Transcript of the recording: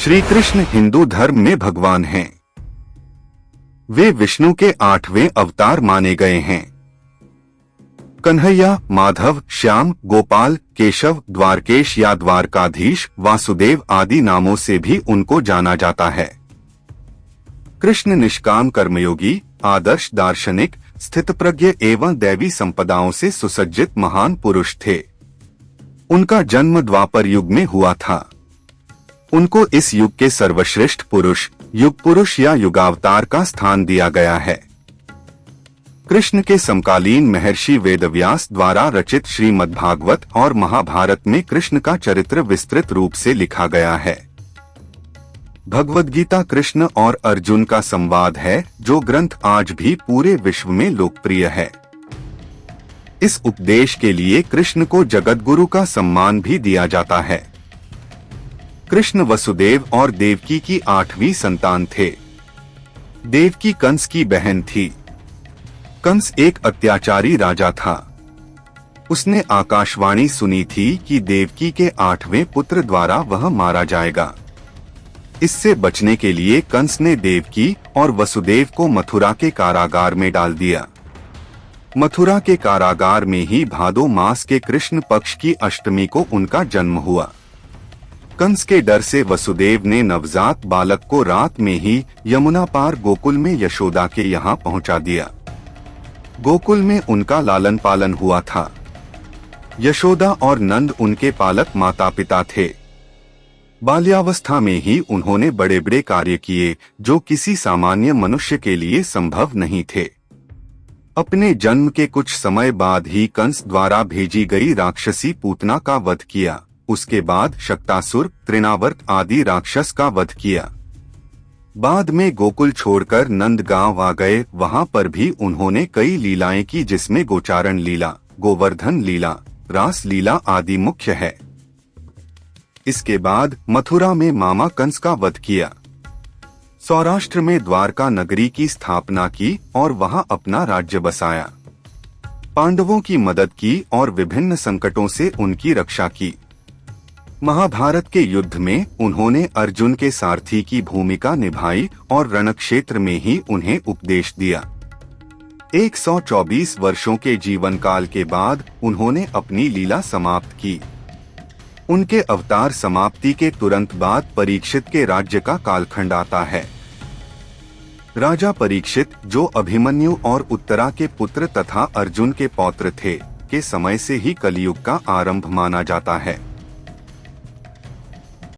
श्री कृष्ण हिंदू धर्म में भगवान हैं। वे विष्णु के 8वें अवतार माने गए हैं। कन्हैया, माधव, श्याम, गोपाल, केशव, द्वारकेश या द्वारकाधीश, वासुदेव आदि नामों से भी उनको जाना जाता है। कृष्ण निष्काम कर्मयोगी, आदर्श दार्शनिक, स्थितप्रज्ञ एवं दैवी संपदाओं से सुसज्जित महान पुरुष थे। उनका जन्म द्वापर युग में हुआ था। उनको इस युग के सर्वश्रेष्ठ पुरुष, युग पुरुष या युगावतार का स्थान दिया गया है। कृष्ण के समकालीन महर्षि वेदव्यास द्वारा रचित श्रीमद्भागवत और महाभारत में कृष्ण का चरित्र विस्तृत रूप से लिखा गया है। भगवद गीता कृष्ण और अर्जुन का संवाद है, जो ग्रंथ आज भी पूरे विश्व में लोकप्रिय है। इस उपदेश के लिए कृष्ण को जगतगुरु का सम्मान भी दिया जाता है। कृष्ण वसुदेव और देवकी की 8वीं संतान थे। देवकी कंस की बहन थी। कंस एक अत्याचारी राजा था। उसने आकाशवाणी सुनी थी कि देवकी के 8वें पुत्र द्वारा वह मारा जाएगा। इससे बचने के लिए कंस ने देवकी और वसुदेव को मथुरा के कारागार में डाल दिया। मथुरा के कारागार में ही भादो मास के कृष्ण पक्ष की अष्टमी को उनका जन्म हुआ। कंस के डर से वसुदेव ने नवजात बालक को रात में ही यमुना पार गोकुल में यशोदा के यहाँ पहुँचा दिया। गोकुल में उनका लालन पालन हुआ था। यशोदा और नंद उनके पालक माता पिता थे। बाल्यावस्था में ही उन्होंने बड़े बड़े कार्य किए जो किसी सामान्य मनुष्य के लिए संभव नहीं थे। अपने जन्म के कुछ समय बाद ही कंस द्वारा भेजी गई राक्षसी पूतना का वध किया। उसके बाद शक्तासुर, तृणावर्त आदि राक्षस का वध किया। बाद में गोकुल छोड़कर नंद गांव आ गए। वहां पर भी उन्होंने कई लीलाएं की, जिसमें गोचारण लीला, गोवर्धन लीला, रास लीला आदि मुख्य है। इसके बाद मथुरा में मामा कंस का वध किया। सौराष्ट्र में द्वारका नगरी की स्थापना की और वहां अपना राज्य बसाया। पांडवों की मदद की और विभिन्न संकटों से उनकी रक्षा की। महाभारत के युद्ध में उन्होंने अर्जुन के सारथी की भूमिका निभाई और रणक्षेत्र में ही उन्हें उपदेश दिया। 124 वर्षों के जीवन काल के बाद उन्होंने अपनी लीला समाप्त की। उनके अवतार समाप्ति के तुरंत बाद परीक्षित के राज्य का कालखंड आता है। राजा परीक्षित, जो अभिमन्यु और उत्तरा के पुत्र तथा अर्जुन के पौत्र थे, के समय से ही कलयुग का आरंभ माना जाता है।